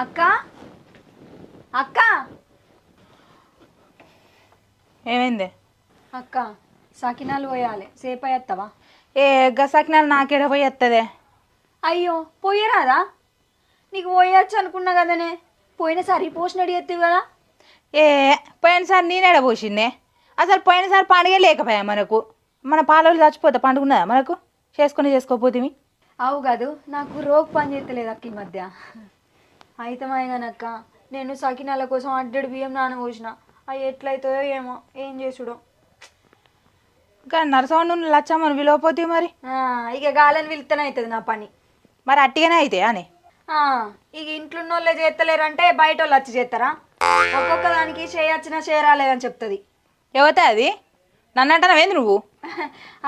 అక్క అక్క ఏమైంది? అక్క సకినాలు పోయాలి సేపు అయ్యేస్తావా? సకినాలు నాకేడ పోయి వస్తుంది? అయ్యో పోయరాదా? నీకు పోయచ్చు అనుకున్నా కదనే. పోయినసారి పోషణ అడిగేస్తావు కదా. పోయినసారి నేనేడ పోసిందే. అసలు పోయినసారి పండుగ లేకపోయా మనకు. మన పాలలు చచ్చిపోతే పండుగ ఉన్నదా మనకు? చేసుకోపోతే అవు కాదు, నాకు రోగ్ పని చేస్తలేదు అక్క ఈ మధ్య. అయితమాయగానక్క నేను సకినాల కోసం అడ్డడి బియ్యం నానబోసిన. అవి ఎట్లయితాయో ఏమో, ఏం చేసుడో. కానీ నరసవండు లచ్చమ్మను విలువపోతే మరి ఇక గాలని పిలుస్తూనే అవుతుంది నా పని. మరి అట్టిగానే అయితే అని ఇక ఇంట్లో వాళ్ళే చేస్తలేరంటే బయట వాళ్ళు వచ్చి చేస్తారా? ఒక్కొక్క దానికి చేయొచ్చినా చేరాలేదని చెప్తుంది. ఎవతే అది? నన్నంటావేంది నువ్వు?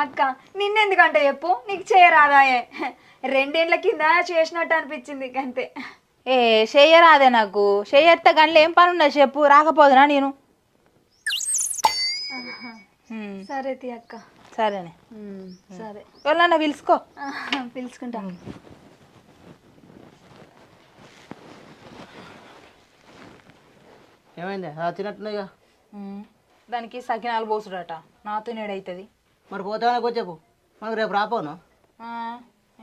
అక్క నిన్నెందుకంటే చెప్పు, నీకు చేయరాదాయే. 2 ఏళ్ల కింద చేసినట్టు అనిపించింది అంతే. చెయ్యరాదే నాకు. చెయ్యత్త గంటలు ఏం పని ఉన్నది చెప్పు, రాకపోదునా నేను? సరే తీ అక్క. సరేనే సరే, ఎవరన్నా పిలుచుకో. పిలుచుకుంటా. ఏమైంది వచ్చినట్టున్నాయిగా? దానికి సకినాలు పోసుడట. నాతో నేడవుతుంది. మరి పోతానే వచ్చాకు, మనకు రేపు రాపోను.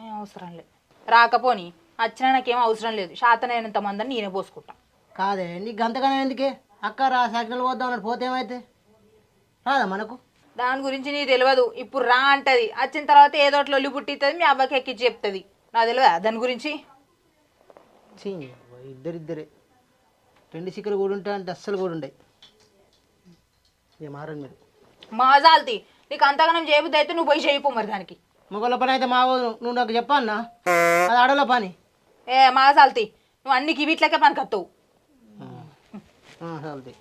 ఏం అవసరం లేదు. రాకపోని వచ్చినా నాకేం అవసరం లేదు. శాతనైనంత మందని నేనే పోసుకుంటా. కాదే నీకు గంతగానే ఎందుకే? అక్క రా సైకిల్ పోద్దాం అన్నట్టు పోతే ఏమైతే రాదా మనకు? దాని గురించి నీకు తెలియదు. ఇప్పుడు రా అంటది, వచ్చిన తర్వాత ఏదో ఒకటి లొల్లి పుట్టిస్తుంది, మీ అబ్బాయికి ఎక్కించి చెప్తుంది. నాకు తెలియదా దాని గురించి? ఇద్దరిద్దరే 2 సిక్కులు కూడా ఉంటాయి అంటే అస్సలు కూడా ఉండే. ఇక మారండి మీరు. మాజాల్తి నీకు అంతగానం చేయబుద్ది అయితే నువ్వు పోయి చేయిపో మరి. దానికి మొగల పని అయితే మా నువ్వు నాకు చెప్పన్నా, అది ఆడల పని. మాజాల్తి నువ్వు అన్ని వీటిలకే పని కత్తవు. చాలతి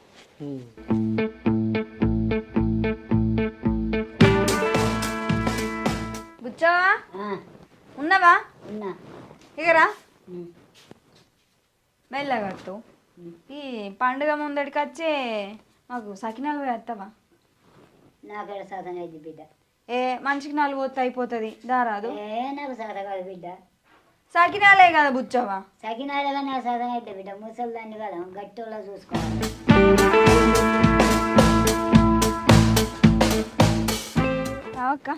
బుచ్చావా? ఉన్నావా? ఇగరా మెల్లగట్టు. ఈ పండుగ ముందడికి వచ్చే మాకు సకినాలు వేస్తావా? నాకేడ సాధన అయింది బిడ్డ. మంచికి 4 పోతే అయిపోతుంది. దారాదు. నాకు సాధ కాదు బిడ్డ. సకినాలే కదా బుచ్చవా? సకినాలుగా నాకు సాధన అయితే బిడ్డ. ముసలిదాన్ని కదా, గట్టిలో చూసుకోవాలి. అక్క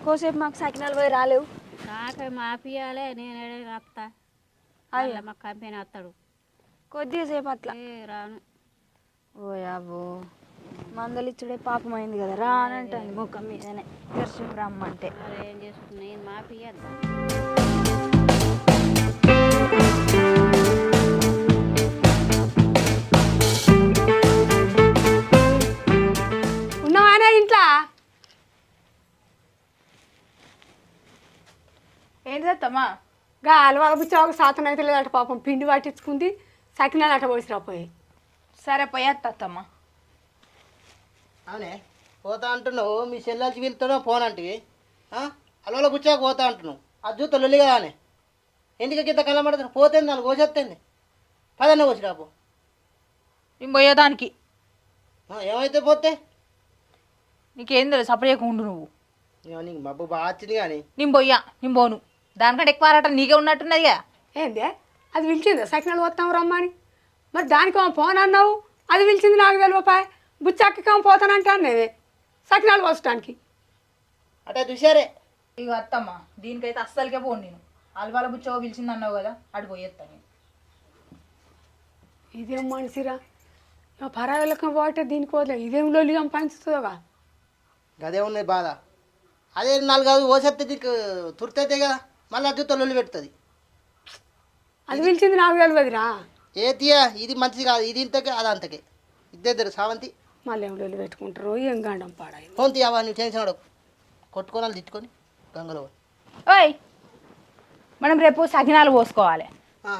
కోసేపు మాకు సకినాలు పోయి రాలేవు. నాకు మాపియాలే, నేను వస్తా. అయ్యో మా కంపెనీ వస్తాడు కొద్దిగా సేపు అట్లా. రాను. ఓయాబో మందలిచ్చుడే పాపమైంది కదా. రానంటాను ముఖం మీదనే దర్శనం రమ్మంటే. ఏం చేసుకున్నా నేను మాపియద్దా? ఉన్నవానే ఇంట్లో? ఏం చేస్తామా? గా అలవాళ్ళ బుచ్చాకు సాతన అయితే లేదట పాపం. పిండి పట్టించుకుంది, సకినాలు అట్ట పోసి రాపోయి. సరే పోయేత్తమ్మా. అవునే పోతా అంటున్నావు. మీ చెల్లెలకి వెళ్తున్నావు ఫోన్ అంటే అలవాళ్ళ కూర్చోక పోతా అంటున్నావు. అది చూస్తా లొల్లి కదా అని ఎందుకు కింద కళ్ళబడుతున్నావు? పోతే 4 కోసేస్తుంది. 10 కోసి రాపో. నేను పోయేదానికి ఏమైతే పోతే నీకేం తెలుసు? సపరేట్గా ఉండు నువ్వు. నీకు మబ్బు బాగా వచ్చింది కానీ నేను పోను. దానికంటే ఎక్కువ ఆరాట నీకే ఉన్నట్టున్నదిగా. ఏందే అది పిలిచిందా సకినాలు వస్తాం రమ్మని? మరి దానికి ఫోన్ అన్నావు, అది పిలిచింది నాకు తెలియపాయ. బుచ్చక్కకి పోతానంటే అన్నదే సకినాలు పోసడానికి. అంటే చూసారే ఇక అత్తమ్మా దీనికైతే అస్సలకే పోను నేను. అలవాల బుచ్చో పిలిచింది అన్నావు కదా, అటు పోయేస్తాను నేను. ఇదేం మనిషిరా, పరాయిలకం పోతే దీనికి పోలే. ఇదేం లొల్లిగా పంచుతుందిగా. అదే ఉన్నది బాధ. అదే 4 కోసేస్తే నీకు తుర్తయితే కదా, మళ్ళీ అద్దుతో లొల్లి పెడుతుంది. అది పిలిచింది నాకు తెలియదురా. ఏ తీయా ఇది మంచిది కాదు. ఇది ఇంతకే అది అంతకే. ఇద్దరు సావంతి మళ్ళీ ఏం లొల్లి పెట్టుకుంటారు, ఏం గండం పాడాయి. ఫోన్ తీయవా? నువ్వు టెన్షన్ అడవు. కొట్టుకోవాలి తిట్టుకొని గంగలో. ఓయ్ మనం రేపు సకినాలు పోసుకోవాలి.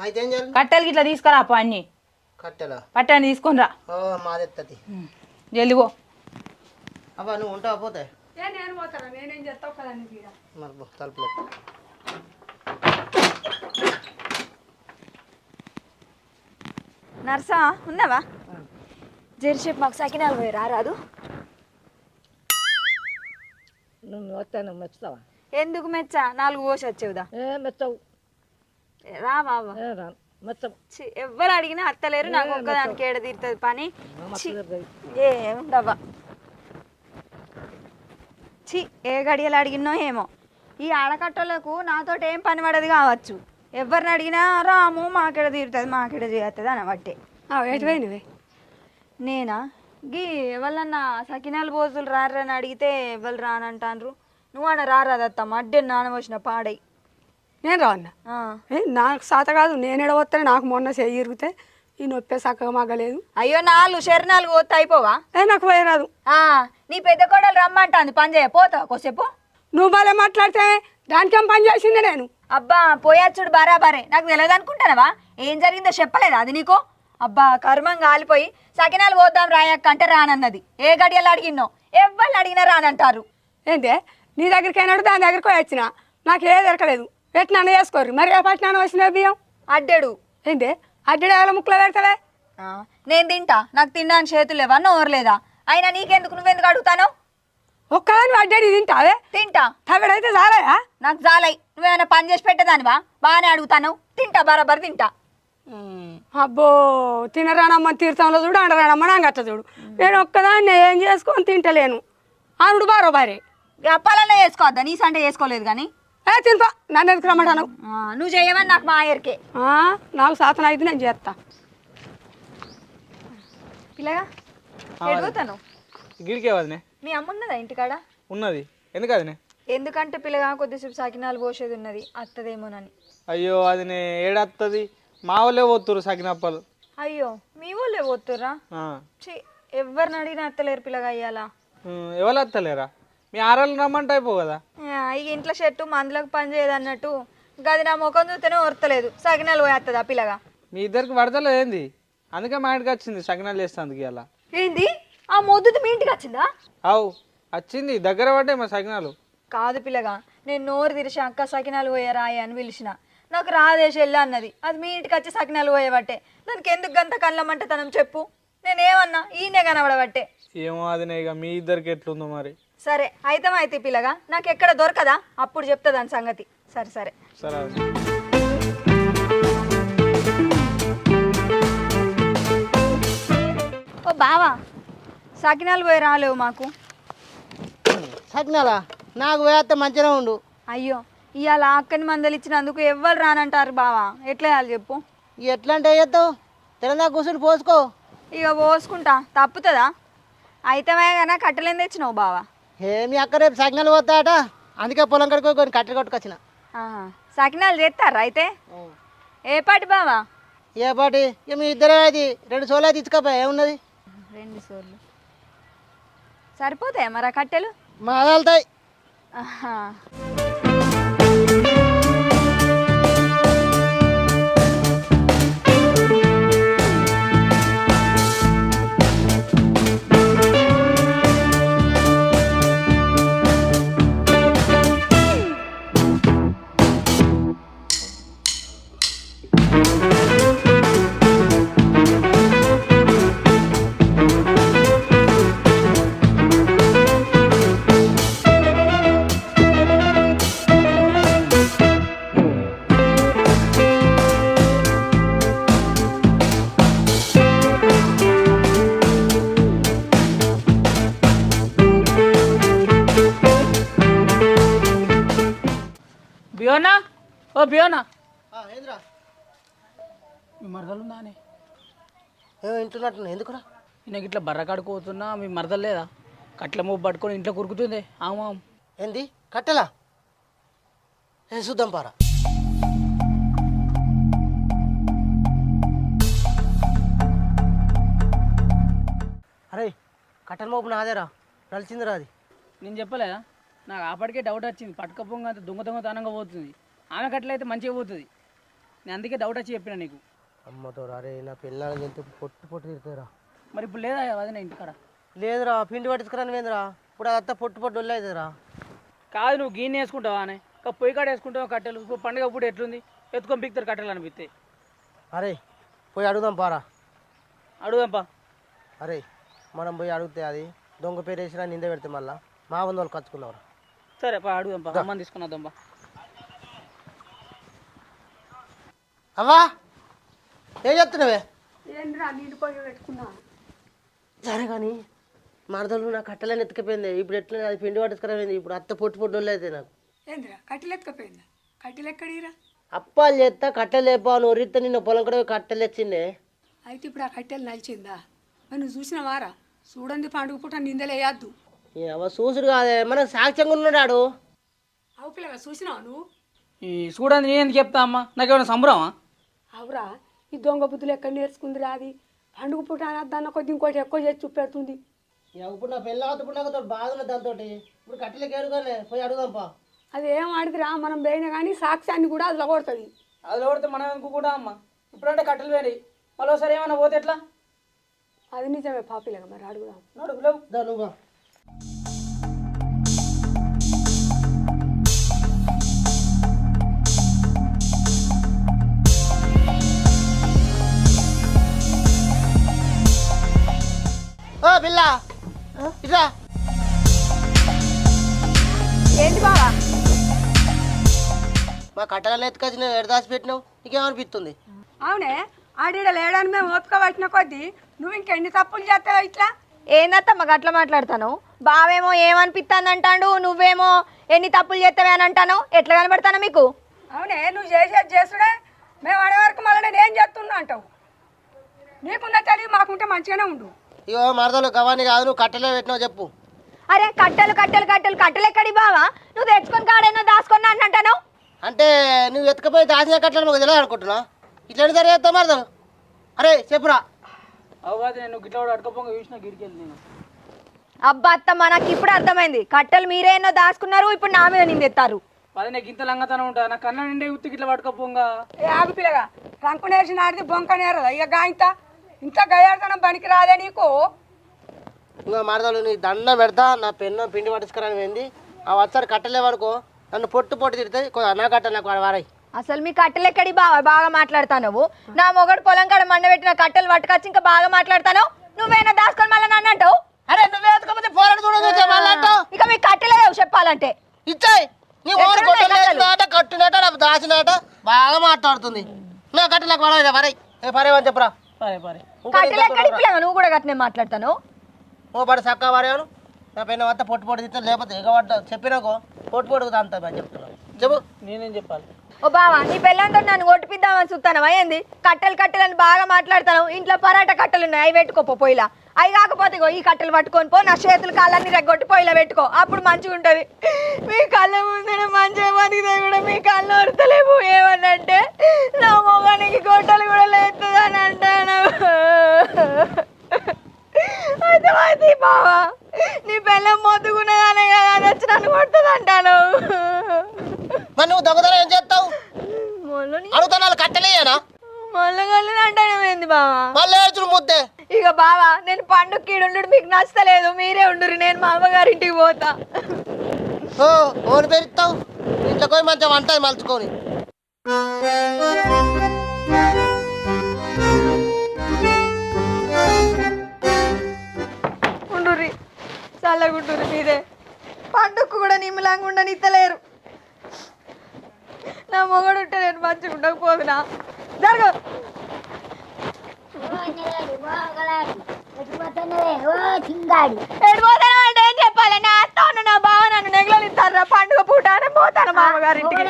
అయితే ఏం చేయాలి? కట్టెలకి ఇట్లా తీసుకురా అప్ప అన్ని. కట్టెలా? పట్టని తీసుకొని రా. మాదెత్తది. జల్ది పో. అబ్బా నువ్వు ఉంటావా? పోతే నేను పోతారా? నేనేం చేస్తావు కదా నీకు. మరి తలుపులేదు. నర్సా ఉన్నావా? జెర్సేపు మాకు సకినాలు పోయి రారాదు. నువ్వు వస్తాను మెచ్చుతావా? ఎందుకు మెచ్చా? 4 కోసి వచ్చేవుదా? మెచ్చవు. రా బాబా. మొత్తం ఛీ, ఎవ్వరు అడిగినా అత్తలేరు నాకు ఒక్కదానికి ఏడ తీరుతుంది పని ఛీ, ఏముండవ్వా ఛీ ఏ గడియలు అడిగినో ఏమో ఈ ఆడకట్టలకు నాతోటి ఏం పని పడదు కావచ్చు ఎవరిని అడిగినా రాము మాకెడ తీరుతుంది మాకెడ చేస్తుంది అనబట్టే ఎటువైనవే నేనా గీ ఎవరన్నా సకినాలు బోజులు రారని అడిగితే ఎవరు రానంటాన్రు నువ్వు అన్న రారాదత్తమ్మ అడ్డే నానవచ్చిన పాడై నేను రావన్నా నాకు సాత కాదు నేను ఎడవస్తాను నాకు మొన్న చెయ్యి ఇరిగితే ఈ నొప్పే చక్కగా మగ్గలేదు అయ్యో 4 శరణాలు పోతే అయిపోవా నాకు పోయరాదు నీ పెద్ద కోడలు రమ్మంటాంది పని చేయ పోతావా కొసేపు నువ్వు బాగా మాట్లాడితే దానికేం పని చేసిందే నేను అబ్బా పోయాచుడు బరాబరే నాకు తెలియదు అనుకుంటానవా ఏం జరిగిందో చెప్పలేదా అది నీకు అబ్బా కర్మం కాలిపోయి సకినాలు పోద్దాం రాయక్క అంటే రానన్నది ఏ గడియలు అడిగినో ఎవరు అడిగినా రానంటారు ఏంటే నీ దగ్గరికి అయినాడు దాని దగ్గరికి పోయి వచ్చిన నాకు ఏ దొరకలేదు పెట్టినాను వేసుకోరు మరి ఏ పట్టినాను వచ్చిన బియ్యం అడ్డాడు ఏంటే అడ్డడే వాళ్ళ ముక్కలో పెడతావే నేను తింటా నాకు తినడానికి చేతులు లేవా నోరలేదా అయినా నీకెందుకు నువ్వెందుకు అడుగుతాను ఒక్కదాని అడ్డడి తింటావే తింటా తగడైతే చాలయా నాకు జాలై నువ్వేమైనా పని చేసి పెట్టేదానివా బాగానే అడుగుతాను తింటా బరాబర్ తింటా అబ్బో తినరానమ్మని తీర్థంలో చూడు అండరానమ్మని అంగట్ట చూడు నేను ఒక్కదాన్ని ఏం చేసుకొని తింటలేను ఆనుడు బారో బారే అప్పాలన్నా చేసుకోవద్దా నీ సంటే చేసుకోలేదు కానీ తినపా నన్ను ఎందుకు రమ్మంటాను నువ్వు చేయమని నాకు మా ఆయర్కే నాకు సాధన అయితే నేను చేస్తా పిల్లగా ఎడుగుతాను గిడికే వదినే మీ అమ్మ ఉన్నదా ఇంటికాడ ఉన్నది ఎందుకు అదినే ఎందుకంటే పిల్లగా కొద్దిసేపు సకినాలు పోసేది ఉన్నది అత్తదేమోనని అయ్యో అదినే ఏడత్తది మా వాళ్ళే పోతురు సకినప్పలు అయ్యో మీ వాళ్ళే పోతుర్రా ఎవరిని అడిగినా అత్తలేరు పిల్లగా అయ్యాలా ఎవరు అత్తలేరా మీ ఆరాలు రమ్మంటే అయిపో కదా ఇక ఇంట్లో షర్టు మందులకు పని చేయదు అన్నట్టు గది నా ముఖం చూస్తేనే ఓర్తలేదు సకినాలు పోయేస్తుంది ఆ పిల్లగా మీ ఇద్దరికి పడతలేదు ఏంది అందుకే మా ఇంటికి వచ్చింది సకినాలు చేస్తా అందుకు ఇలా ఏంది ఆ మొద్దుది మీ ఇంటికి వచ్చిందా అవు వచ్చింది దగ్గర పడ్డాయి మా సకినాలు కాదు పిల్లగా నేను నోరు తెరిచి అక్క సకినాలు పోయారా అని పిలిచిన నాకు రాదేశ్ వెళ్ళా అన్నది అది మీ ఇంటికి వచ్చి సకినాలు పోయేబట్టే దానికి ఎందుకు గంత కళ్ళమంటే తనం చెప్పు నేనేమన్నా ఈయనే కనబడబట్టే ఏమో అదినే ఇక మీ ఇద్దరికి ఎట్లుందో మరి సరే అయితే పిల్లగా నాకు ఎక్కడ దొరకదా అప్పుడు చెప్తా దాని సంగతి సరే సరే సరే ఓ బావా సకినాలు పోయి రాలేవు మాకు సకినాలా నాకు వేస్తే మంచిగా ఉండు అయ్యో ఇవాళ అక్కని మందలు ఇచ్చినందుకు ఎవ్వరు రానంటారు బావా ఎట్లా వేయాలి చెప్పు ఎట్లా అంటే వేస్తావు తెలంగాణ కూర్చుని పోసుకో ఇక పోసుకుంటా తప్పుతుందా అయితమే కన్నా కట్టలేని తెచ్చినావు బావా ఏమి అక్క రేపు సకినాలు పోతాయట అందుకే పొలం కడుకో కొన్ని కట్టెలు కొట్టుకొచ్చిన సకినాలు చేస్తారా అయితే ఏ పాటి బావా ఏ పాటి ఇక మీ ఇద్దరే అది 2 సోలు అయితే ఇచ్చుకోపా ఏమున్నది 2 సోర్లు సరిపోతాయా మరి ఆ కట్టెలు మా వెళ్తాయి బియోనా ఓ బియోనా ఏంద్రా మీ మరదలు ఉందానే ఏమో ఇంటున్నట్టు ఎందుకురా నేను ఇట్లా బర్ర కడుకోతున్నా మీ మరదలు లేదా కట్ల మూపు పట్టుకొని ఇంట్లో కురుకుతుంది ఆమా ఏంది కట్టెలా ఏ చూద్దాం పారా అరే కట్టెల మోపు నాదేరా నలిచిందిరా అది నేను చెప్పలేదా నాకు ఆపటికే డౌట్ వచ్చింది పట్టుకపోగా అంత దొంగతనంగా పోతుంది ఆమె కట్లయితే మంచిగా పోతుంది నేను అందుకే డౌట్ వచ్చి చెప్పిన నీకు అమ్మతో అరే నా పిల్లలకి ఎంత పొట్టు తిరుగుతారా మరి ఇప్పుడు లేదా అదే నా ఇంటికాడ లేదురా పిండి పట్టించుకురాని వేందిరా ఇప్పుడు అదంతా పొట్టు ఒళ్ళైతుందిరా కాదు నువ్వు గీని వేసుకుంటావా అని పొయ్యి కాడ వేసుకుంటావు కట్టెలు ఇప్పుడు పండుగ ఇప్పుడు ఎట్లుంది ఎత్తుకొని పిక్తారు కట్టెలు అనిపిస్తే అరే పోయి అడుగుదాం పారా అడుగుదాంపా అరే మనం పోయి అడిగితే అది దొంగ పేరు వేసినా నింద పెడితే మళ్ళా మా వందలు కచ్చుకున్నావురా సరే పా అడుగుదాంపా అమ్మని తీసుకున్నాదాంపా అవ్వా ఏం చెప్తున్నావే? ఏంద్రా నీళ్ళు పోయి పెట్టుకున్నా. సరే కానీ మరదలు నాకు కట్టెలని ఎత్తుకపోయింది. ఇప్పుడు ఎట్లా అది పిండి పట్టుకురాయింది. ఇప్పుడు అత్త పొట్టు అయితే నాకు ఏంద్రా కట్టెలు ఎత్తుకపోయిందా? కట్టెలు ఎక్కడిరా? అప్పాలు చేస్తా కట్టెలు లేపా నువ్వు ఒరిస్తే నిన్న పొలం కూడా కట్టెలు తెచ్చిండే. అయితే ఇప్పుడు ఆ కట్టెలు నలిచిందా? మరి నువ్వు చూసినవారా? చూడండి పండుగ పూట నిందలేయద్దు. చూసుడు కాదే మనకు సాక్ష్యంగా ఉన్నాడు. అవు పిల్లగా చూసినావా నువ్వు? ఈ చూడండి నేను ఎందుకు చెప్తా అమ్మా, నాకేమైనా సంబరమా? అవురా, ఈ దొంగ బుద్ధులు ఎక్కడ నేర్చుకుందిరా? అది పండుగ పూట అనద్దన్న కొద్ది ఇంకోటి ఎక్కువ చేసి చూపెడుతుంది. ఇప్పుడు నా పెళ్ళి అవుతుంది నాకు బాగున్నది దాంతో. ఇప్పుడు కట్టెలకి ఏరుగానే పోయి అడుగుదాంపా. అది ఏం ఆడిదిరా, మనం పోయినా కానీ సాక్ష్యాన్ని కూడా అది కొడుతుంది. అది కొడితే మనం ఎందుకు కూడా అమ్మ, ఇప్పుడంటే కట్టెలు వేడి, మళ్ళీ ఒకసారి ఏమైనా పోతే ఎట్లా? అది నిజమే పాపిలేగా, మరి అడుగుదాం. నడుగులేవు నువ్వు. ఓ పిల్ల ఇట్లా ఏంటి బావా? మా కట్టెలను ఎత్తుకొచ్చి నేను ఎడదాసి పెట్టినావు, నీకేమనిపిస్తుంది? అవునే, ఆడిడ లేడని మేము ఓపిక కొద్దీ నువ్వు ఇంకెన్ని తప్పులు చేస్తావు ఇట్లా? ఏందత్తమ్మ గట్లా మాట్లాడతాను? బావేమో ఏమనిపిస్తానంటాడు, నువ్వేమో ఎన్ని తప్పులు చేస్తావే అని అంటాను. ఎట్లా కనబడతాను మీకు? అవునే, నువ్వు చేసేది చేసుడే, మేము అనే వరకు మళ్ళీ నేను ఏం చేస్తున్నా అంటావు. నీకున్న తెలివి మాకుంటే మంచిగానే ఉండు. ఇగో మరదలు గవాని కాదు, నువ్వు కట్టెలే పెట్టినావు చెప్పు. అరే కట్టెలు కట్టెలు కట్టెలు కట్టెలు ఎక్కడి బావా? నువ్వు తెచ్చుకొని కాడేనో దాచుకున్నా అని అంటాను. అంటే నువ్వు ఎత్తుకపోయి దాచిన కట్టెలు మాకు తెలియదు అనుకుంటున్నా. ఇట్లా సరే చేస్తావు మరదలు. అరే చెప్పురా. అవగాది నేను గిట్లా కూడా అడకపోగా చూసిన గిడికెళ్ళి నేను. అబ్బా అత్తమ్మ, నాకు ఇప్పుడు అర్థమైంది. కట్టెలు మీరేనో దాచుకున్నారు, ఇప్పుడు నా మీద నిందెత్తారు. అదే నాకు ఇంత లంగతనం ఉంటా, నా కన్న నిండే ఉత్తి గిట్లా పట్టుకపోగా. ఏ ఆగు పిల్లగా, రంకు నేర్చిన ఆడిది బొంక నేరదా? ఇక గాయంత ఇంత గయాడతనం పనికి రాదే నీకు? ఇంకా మరదలు నీ దండం పెడతా, నా పెన్ను పిండి పట్టుకురాని ఏంది ఆ వచ్చారు కట్టలేవనుకో నన్ను పొట్టు తిడుతుంది. నా కట్టెలు నాకు వారాయి. అసలు మీ కట్టెలు ఎక్కడి బావా? బాగా మాట్లాడతావు. నా మొగడు పొలం కాడ మండబెట్టిన కట్టెలు పట్టుకొచ్చి ఇంకా బాగా మాట్లాడతాను. నువ్వేనా దాచుకొని మళ్ళీ నన్ను అంటావు? అరే నువ్వే ఎత్తుకపోతే పోరాడు చూడదు. ఇక మీ కట్టెలే చెప్పాలంటే ఇచ్చాయి నీ ఓడి కొట్టలేట కట్టునేట నాకు దాచినట బాగా మాట్లాడుతుంది. నా కట్టెలు నాకు వారాయి వరాయి. పరేవని చెప్పరా. పరే పరే కట్టెలు ఎక్కడి పిల్లగా? నువ్వు కూడా గట్టినే మాట్లాడతాను. ఓ పడి చక్క వారేవాను నా పెన్న అంతా పొట్టు తింటే లేకపోతే ఎగబడ్డ చెప్పినాకో పొట్టు అంతా చెప్తున్నాను. చెప్పు నేనేం చెప్పాలి? ఓ బావా, నీ పెళ్ళంతో నన్ను కొట్టిపిద్దామని చూస్తాను. అయ్యింది కట్టెలు కట్టెలు అని బాగా మాట్లాడతాను. ఇంట్లో పరాట కట్టెలు ఉన్నాయి, అవి పెట్టుకోపో పొయ్యిలా. అవి కాకపోతే ఈ కట్టెలు పట్టుకొని పో, నా చేతులు కాళ్ళన్నీ రెగ్గొట్టి పొయ్యిలో పెట్టుకో, అప్పుడు మంచిగా ఉంటుంది. మీ కళ్ళ ముందు మంచిగా బతికితే కూడా మీ కళ్ళు వరతలేవు. ఏమన్నంటే నా మొగానికి గొట్టలు కూడా లేస్తుంది అని అంటాను. అర్థమైంది బావా, నీ పెళ్ళం మొద్దుకున్నదానే కదా, అది వచ్చి నన్ను కొడుతుంది అంటాను. మరి నువ్వు దొంగతనం ఏం చేస్తావు? అడుగుతాను కట్టలేయనా మళ్ళీ అంటాను ఏంది బావా? మళ్ళీ ఏడ్చుడు ముద్దే. ఇక బావా, నేను పండుగ ఈడుండు మీకు నచ్చలేదు, మీరే ఉండురు, నేను మా అమ్మగారింటికి పోతా. ఓ ఓని పెరుగుతావు ఇంట్లో పోయి మంచిగా వంట మలుచుకొని. ఉండుర్రి, చల్లగుంటుర్రి. మీరే పండుగకు కూడా నిమ్మలంగా ఉండనిత్తలేరు. నా మొగడు ఉంటే నేను మంచిగా ఉండకపోదునా? జరగ ఎడిపోతాను అంటే ఏం చెప్పాలి? నా అత్త నా బావ నన్ను నెగలనిస్తారా? పండుగ పూట పోతాను మా అమ్మగారింటికి.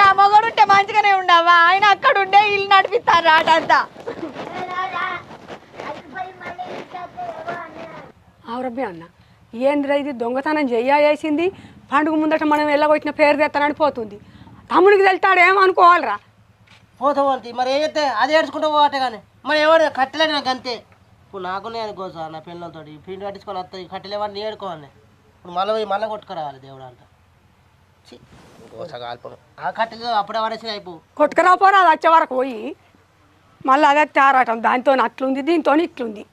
నా మొగడు ఉంటే మంచిగానే ఉండవా? ఆయన అక్కడ ఉండే ఇల్లు నడిపిస్తారా అటంతా? ఆవురబ్బే అన్న, ఏంద్రా ఇది దొంగతనం చెయ్యేసింది, పండుగ ముందట మనం వెళ్ళగొట్టిన పేరు తెస్తానని పోతుంది. తమ్ముడికి వెళ్తాడు ఏమనుకోవాలిరా? పోతావు అంతే మరి ఏం చేస్తే అది ఏడ్చుకుంటూ పోవటే కానీ మరి ఎవరు కట్టలేదు నాకు అంతే. ఇప్పుడు నాకునే అనుకోసా నా పిల్లలతో పిండి కట్టించుకొని వస్తాయి కట్టలేవని నీ ఏడుకోవాలి. ఇప్పుడు మళ్ళీ కొట్టుకురావాలి దేవుడు అంట. ఆ కట్టెలు అప్పుడే వరేసి అయిపో కొట్టుకురాపోరా, అది వచ్చే వరకు పోయి మళ్ళీ అదే తేరాటం. దాంతో అట్లుంది, దీంతో ఇట్లుంది.